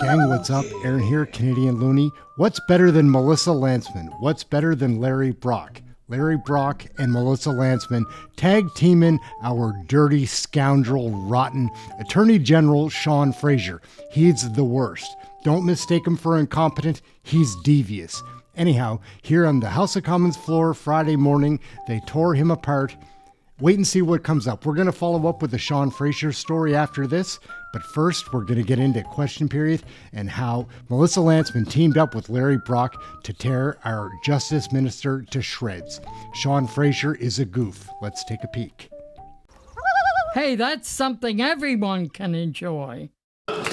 Gang, what's up? Aaron here, Canadian Looney. What's better than Melissa Lantsman? What's better than Larry Brock? Larry Brock and Melissa Lantsman tag teaming our dirty, scoundrel, rotten Attorney General Sean Fraser. He's the worst. Don't mistake him for incompetent. He's devious. Anyhow, here on the House of Commons floor Friday morning, they tore him apart. Wait and see what comes up. We're going to follow up with the Sean Fraser story after this. But first, we're going to get into question period and how Melissa Lantsman teamed up with Larry Brock to tear our Justice Minister to shreds. Sean Fraser is a goof. Let's take a peek. Hey, that's something everyone can enjoy.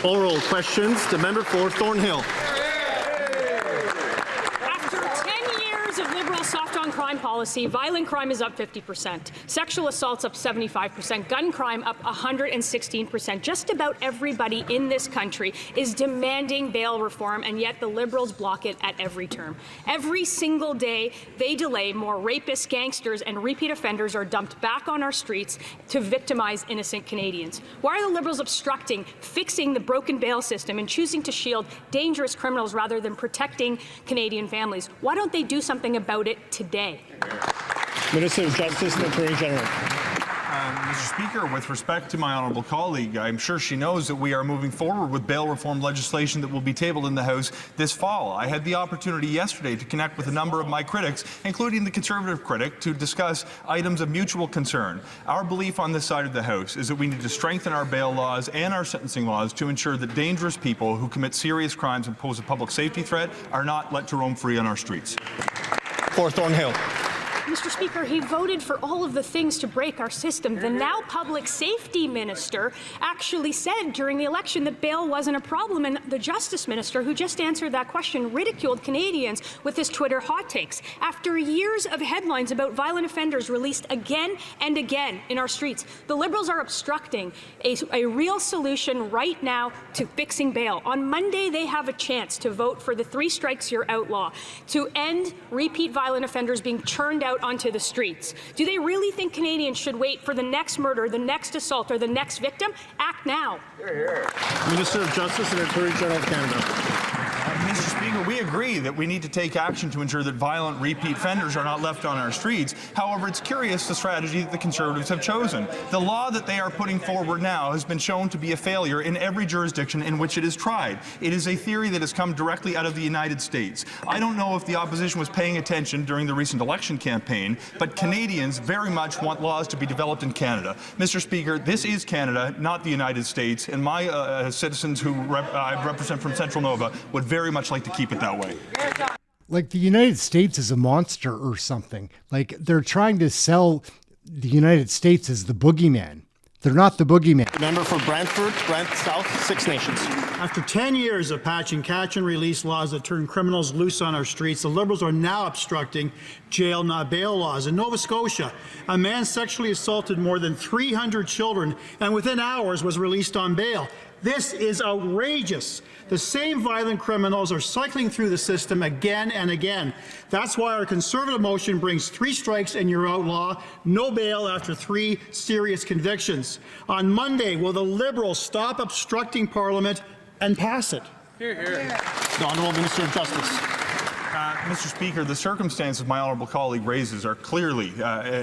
Oral questions. The member for Thornhill. Crime policy, violent crime is up 50%, sexual assaults up 75%, gun crime up 116%. Just about everybody in this country is demanding bail reform, and yet the Liberals block it at every turn. Every single day they delay, more rapists, gangsters, and repeat offenders are dumped back on our streets to victimize innocent Canadians. Why are the Liberals obstructing fixing the broken bail system and choosing to shield dangerous criminals rather than protecting Canadian families? Why don't they do something about it today? Minister of Justice and Attorney General. Mr. Speaker, with respect to my honourable colleague, I'm sure she knows that we are moving forward with bail reform legislation that will be tabled in the House this fall. I had the opportunity yesterday to connect with a number of my critics, including the Conservative critic, to discuss items of mutual concern. Our belief on this side of the House is that we need to strengthen our bail laws and our sentencing laws to ensure that dangerous people who commit serious crimes and pose a public safety threat are not let to roam free on our streets. For Thornhill. Mr. Speaker, he voted for all of the things to break our system. The now public safety minister actually said during the election that bail wasn't a problem, and the justice minister, who just answered that question, ridiculed Canadians with his Twitter hot takes. After years of headlines about violent offenders released again and again in our streets, the Liberals are obstructing a real solution right now to fixing bail. On Monday, they have a chance to vote for the 3 strikes you're outlaw, to end repeat violent offenders being churned out onto the streets. Do they really think Canadians should wait for the next murder, the next assault, or the next victim? Act now. Minister of Justice and Attorney General of Canada. Mr. Speaker, we agree that we need to take action to ensure that violent repeat offenders are not left on our streets. However, it's curious the strategy that the Conservatives have chosen. The law that they are putting forward now has been shown to be a failure in every jurisdiction in which it is tried. It is a theory that has come directly out of the United States. I don't know if the opposition was paying attention during the recent election campaign, but Canadians very much want laws to be developed in Canada. Mr. Speaker, this is Canada, not the United States, and my citizens who I represent from Central Nova would very much like to keep it that way. Like the United States is a monster or something. Like they're trying to sell the United States as the boogeyman. They're not the boogeyman. Member for Brantford, Brant South, Six Nations. After 10 years of patching catch and release laws that turn criminals loose on our streets, the Liberals are now obstructing jail not bail laws. In Nova Scotia, a man sexually assaulted more than 300 children and within hours was released on bail. This is outrageous. The same violent criminals are cycling through the system again and again. That's why our Conservative motion brings 3 strikes and you're outlaw, no bail after 3 serious convictions. On Monday, will the Liberals stop obstructing Parliament and pass it? Hear, hear. The Honourable Minister of Justice. Mr. Speaker, the circumstances my honourable colleague raises are clearly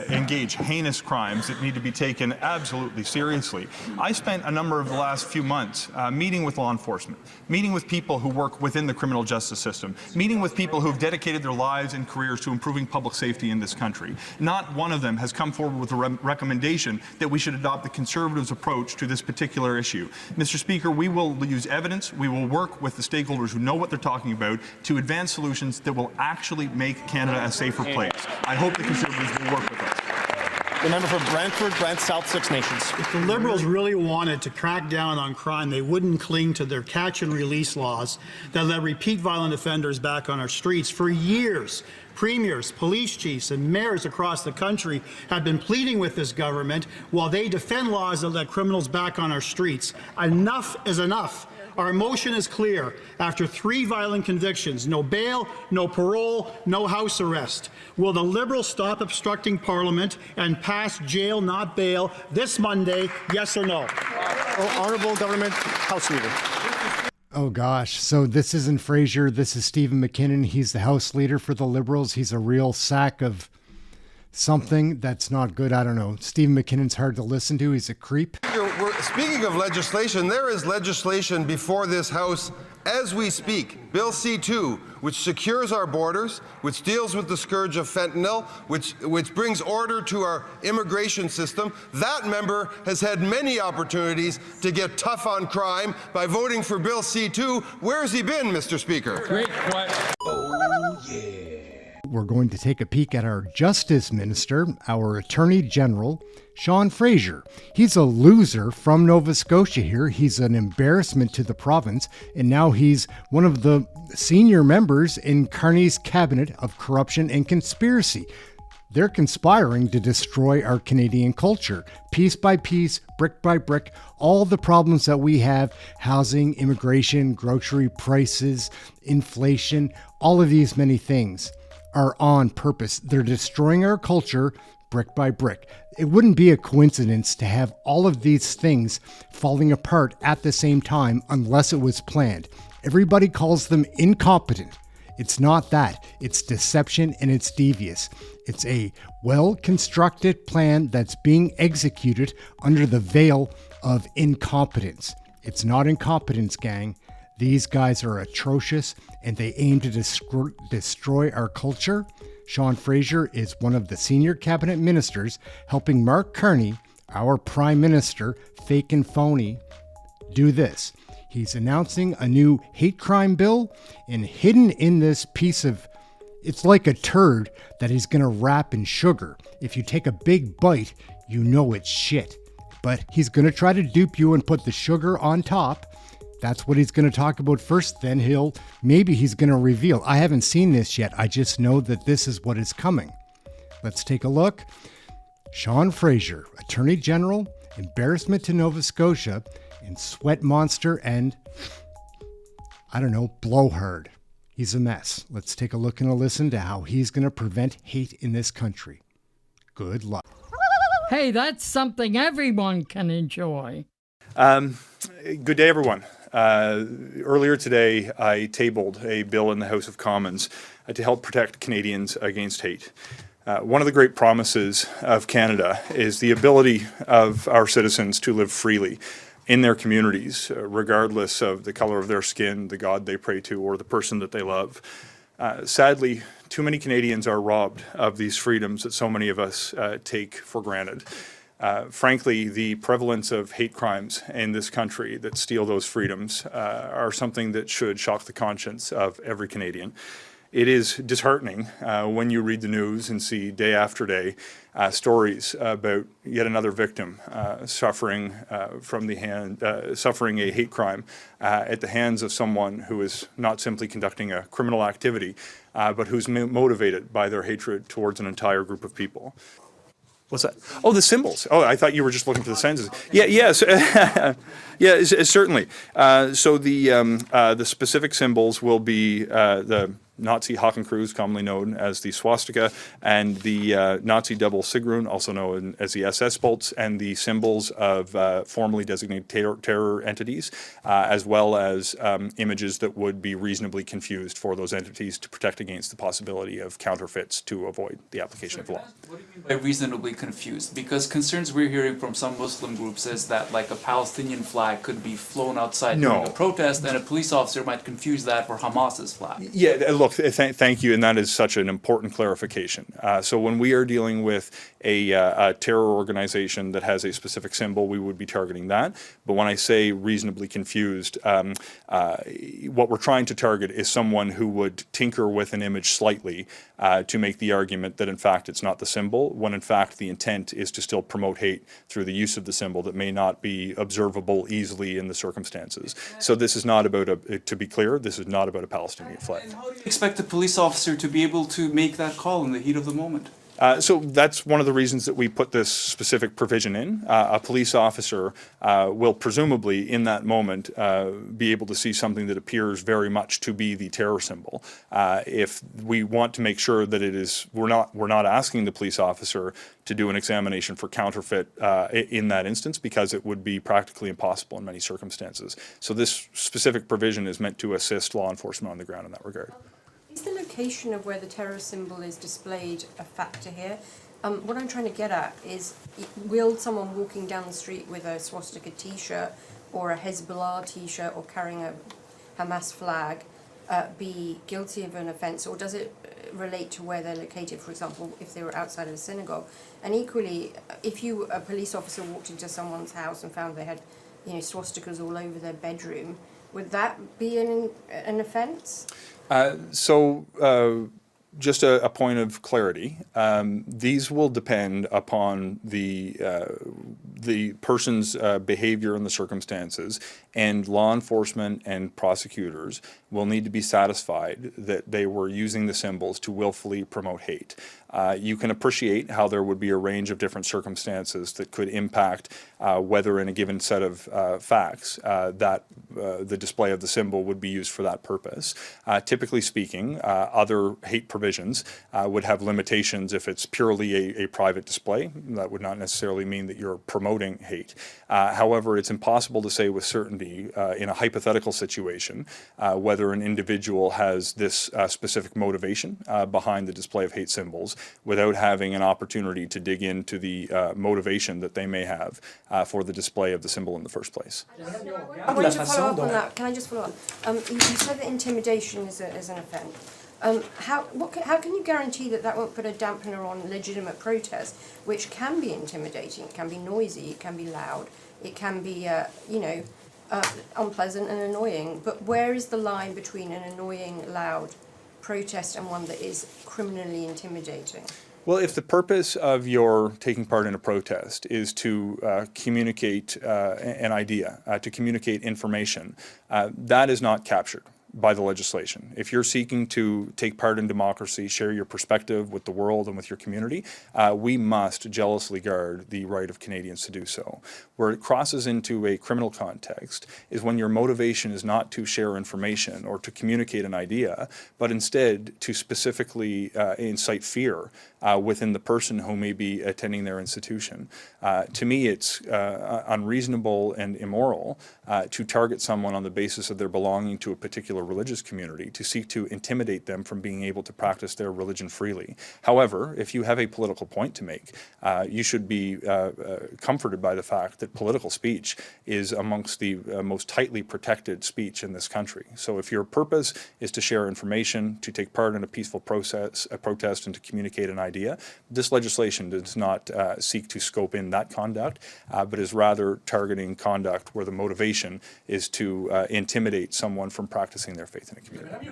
engage heinous crimes that need to be taken absolutely seriously. I spent a number of the last few months meeting with law enforcement, meeting with people who work within the criminal justice system, meeting with people who have dedicated their lives and careers to improving public safety in this country. Not one of them has come forward with a recommendation that we should adopt the Conservatives' approach to this particular issue. Mr. Speaker, we will use evidence, we will work with the stakeholders who know what they're talking about to advance solutions that will actually make Canada a safer place. I hope the Conservatives will work with us. The member for Brantford, Brant South, Six Nations. If the Liberals really wanted to crack down on crime, they wouldn't cling to their catch and release laws that let repeat violent offenders back on our streets. For years, premiers, police chiefs, and mayors across the country have been pleading with this government while they defend laws that let criminals back on our streets. Enough is enough. Our motion is clear. After 3 violent convictions, no bail, no parole, no house arrest. Will the Liberals stop obstructing Parliament and pass jail, not bail, this Monday, yes or no? Honourable Government House Leader. Oh gosh. So this isn't Fraser. This is Stephen McKinnon. He's the House Leader for the Liberals. He's a real sack of something that's not good. I don't know. Stephen McKinnon's hard to listen to. He's a creep. Speaking of legislation, there is legislation before this House as we speak. Bill C-2, which secures our borders, which deals with the scourge of fentanyl, which brings order to our immigration system. That member has had many opportunities to get tough on crime by voting for Bill C-2. Where's he been, Mr. Speaker? Great question. We're going to take a peek at our Justice Minister, our Attorney General, Sean Fraser. He's a loser from Nova Scotia here. He's an embarrassment to the province, and now he's one of the senior members in Carney's cabinet of corruption and conspiracy. They're conspiring to destroy our Canadian culture, piece by piece, brick by brick. All the problems that we have, housing, immigration, grocery prices, inflation, all of these many things are on purpose. They're destroying our culture brick by brick. It wouldn't be a coincidence to have all of these things falling apart at the same time unless it was planned. Everybody calls them incompetent. It's not that. It's deception and it's devious. It's a well-constructed plan that's being executed under the veil of incompetence. It's not incompetence, gang. These guys are atrocious and they aim to destroy our culture. Sean Fraser is one of the senior cabinet ministers helping Mark Carney, our prime minister, fake and phony, do this. He's announcing a new hate crime bill, and hidden in this piece of, it's like a turd that he's going to wrap in sugar. If you take a big bite, you know it's shit. But he's going to try to dupe you and put the sugar on top. That's what he's going to talk about first. Then maybe he's going to reveal. I haven't seen this yet. I just know that this is what is coming. Let's take a look. Sean Fraser, Attorney General, embarrassment to Nova Scotia, and sweat monster and, I don't know, blowhard. He's a mess. Let's take a look and a listen to how he's going to prevent hate in this country. Good luck. Hey, that's something everyone can enjoy. Good day, everyone. Earlier today, I tabled a bill in the House of Commons to help protect Canadians against hate. One of the great promises of Canada is the ability of our citizens to live freely in their communities, regardless of the color of their skin, the God they pray to, or the person that they love. Sadly, too many Canadians are robbed of these freedoms that so many of us take for granted. Frankly, the prevalence of hate crimes in this country that steal those freedoms are something that should shock the conscience of every Canadian. It is disheartening when you read the news and see day after day stories about yet another victim suffering suffering a hate crime at the hands of someone who is not simply conducting a criminal activity, but who's motivated by their hatred towards an entire group of people. What's that? Oh, the symbols. Oh, I thought you were just looking for the sentences. Yeah, yes, yeah, certainly. So the specific symbols will be the Nazi Hakenkreuz, commonly known as the swastika, and the Nazi double sigrun, also known as the SS bolts, and the symbols of formally designated terror entities, as well as images that would be reasonably confused for those entities to protect against the possibility of counterfeits to avoid the application of law. What do you mean by reasonably confused? Because concerns we're hearing from some Muslim groups is that like a Palestinian flag could be flown outside during a protest, and a police officer might confuse that for Hamas's flag. Yeah, look, thank you, and that is such an important clarification. So when we are dealing with a terror organization that has a specific symbol, we would be targeting that. But when I say reasonably confused, what we're trying to target is someone who would tinker with an image slightly to make the argument that in fact it's not the symbol, when in fact the intent is to still promote hate through the use of the symbol that may not be observable easily in the circumstances. So this is not about to be clear, this is not about a Palestinian flag. And how do you expect a police officer to be able to make that call in the heat of the moment? So that's one of the reasons that we put this specific provision in. A police officer will presumably, in that moment, be able to see something that appears very much to be the terror symbol. If we want to make sure that it is, we're not asking the police officer to do an examination for counterfeit in that instance, because it would be practically impossible in many circumstances. So this specific provision is meant to assist law enforcement on the ground in that regard. Is the location of where the terror symbol is displayed a factor here? What I'm trying to get at is, will someone walking down the street with a swastika T-shirt or a Hezbollah T-shirt or carrying a Hamas flag be guilty of an offence, or does it relate to where they're located, for example, if they were outside of a synagogue? And equally, if a police officer walked into someone's house and found they had, swastikas all over their bedroom, would that be an offence? Just a point of clarity. These will depend upon the person's behavior and the circumstances, and law enforcement and prosecutors will need to be satisfied that they were using the symbols to willfully promote hate. You can appreciate how there would be a range of different circumstances that could impact whether in a given set of facts that the display of the symbol would be used for that purpose. Typically speaking, other hate provisions would have limitations if it's purely a private display. That would not necessarily mean that you're promoting hate. However, it's impossible to say with certainty in a hypothetical situation whether an individual has this specific motivation behind the display of hate symbols without having an opportunity to dig into the motivation that they may have for the display of the symbol in the first place. I wanted to follow up on that. Can I just follow up? You said that intimidation is an offence. How can you guarantee that won't put a dampener on legitimate protest, which can be intimidating, it can be noisy, it can be loud, it can be, unpleasant and annoying, but where is the line between an annoying, loud protest and one that is criminally intimidating? Well, if the purpose of your taking part in a protest is to communicate an idea, to communicate information, that is not captured by the legislation. If you're seeking to take part in democracy, share your perspective with the world and with your community, we must jealously guard the right of Canadians to do so. Where it crosses into a criminal context is when your motivation is not to share information or to communicate an idea, but instead to specifically incite fear within the person who may be attending their institution. To me, it's unreasonable and immoral to target someone on the basis of their belonging to a particular religious community, to seek to intimidate them from being able to practice their religion freely. However, if you have a political point to make, you should be comforted by the fact that political speech is amongst the most tightly protected speech in this country. So if your purpose is to share information, to take part in a peaceful protest, and to communicate an idea, this legislation does not seek to scope in that conduct, but is rather targeting conduct where the motivation is to intimidate someone from practicing their faith in a community.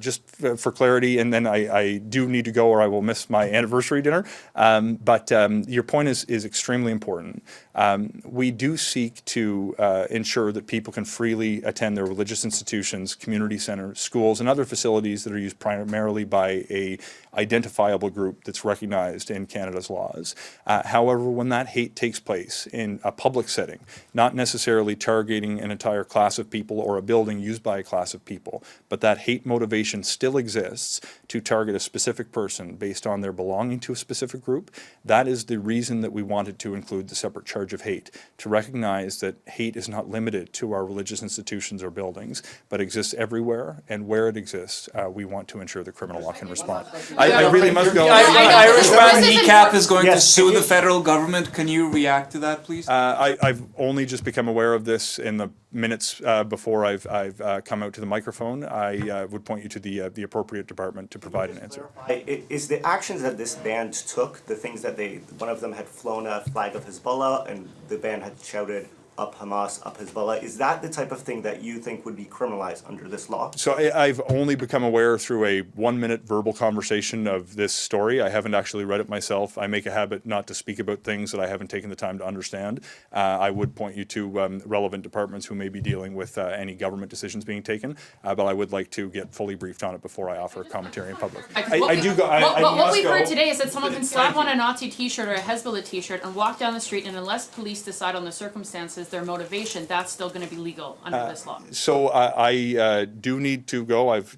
Just for clarity, and then I do need to go or I will miss my anniversary dinner, but your point is extremely important. We do seek to ensure that people can freely attend their religious institutions, community centers, schools, and other facilities that are used primarily by a identifiable group that's recognized in Canada's laws. However, when that hate takes place in a public setting, not necessarily targeting an entire class of people or a building used by a class of people, but that hate motivation still exists to target a specific person based on their belonging to a specific group, that is the reason that we wanted to include the separate charge of hate, to recognize that hate is not limited to our religious institutions or buildings, but exists everywhere, and where it exists, we want to ensure the criminal law can respond. I really must go. Irishman kneecap is going to sue the federal government. Can you react to that, please? I've only just become aware of this in the minutes before I've come out to the microphone. I would point you to the appropriate department to provide an answer. Is the actions that this band took, the things that one of them had flown a flag of Hezbollah and the band had shouted up Hamas, up Hezbollah. Is that the type of thing that you think would be criminalized under this law? So I've only become aware through a 1-minute verbal conversation of this story. I haven't actually read it myself. I make a habit not to speak about things that I haven't taken the time to understand. I would point you to relevant departments who may be dealing with any government decisions being taken, but I would like to get fully briefed on it before I offer commentary in public. What we've heard today is that someone can slap on a Nazi t-shirt or a Hezbollah t-shirt and walk down the street, and unless police decide on the circumstances, their motivation, that's still going to be legal under this law. So I do need to go. I've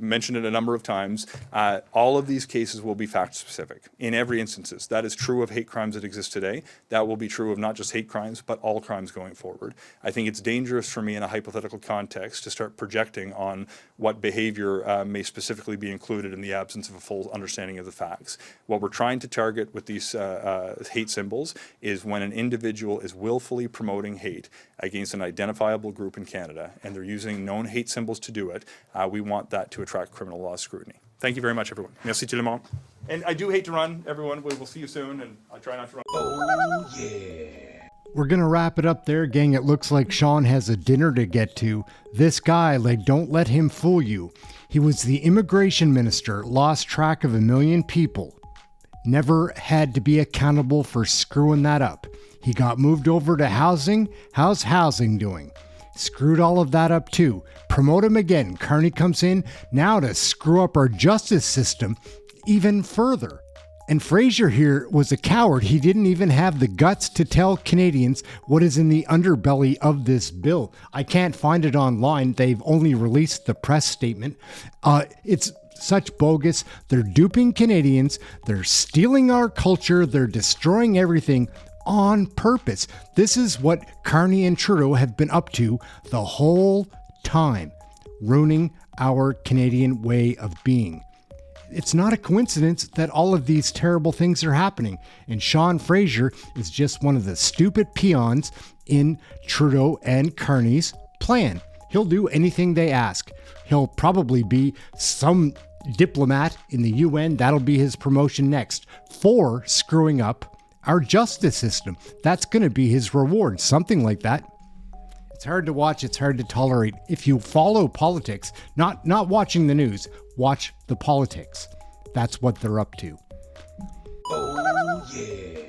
mentioned it a number of times. All of these cases will be fact specific in every instances. That is true of hate crimes that exist today. That will be true of not just hate crimes, but all crimes going forward. I think it's dangerous for me in a hypothetical context to start projecting on what behavior may specifically be included in the absence of a full understanding of the facts. What we're trying to target with these hate symbols is when an individual is willfully promoting hate against an identifiable group in Canada, and they're using known hate symbols to do it. We want that to attract criminal law scrutiny. Thank you very much, everyone. Merci tout le monde. And I do hate to run, everyone. We will see you soon, and I'll try not to run. Oh, yeah. We're going to wrap it up there, gang. It looks like Sean has a dinner to get to. This guy, don't let him fool you. He was the immigration minister, lost track of 1 million people. Never had to be accountable for screwing that up. He got moved over to housing. How's housing doing? Screwed all of that up too. Promote him again. Carney comes in now to screw up our justice system even further. And Fraser here was a coward. He didn't even have the guts to tell Canadians what is in the underbelly of this bill. I can't find it online. They've only released the press statement. It's such bogus. They're duping Canadians. They're stealing our culture. They're destroying everything on purpose. This is what Carney and Trudeau have been up to the whole time, ruining our Canadian way of being. It's not a coincidence that all of these terrible things are happening, and Sean Fraser is just one of the stupid peons in Trudeau and Carney's plan. He'll do anything they ask. He'll probably be some diplomat in the UN. That'll be his promotion next for screwing up our justice system. That's going to be his reward, something like that. It's hard to watch. It's hard to tolerate. If you follow politics, not watching the news, watch the politics. That's what they're up to. Oh, yeah.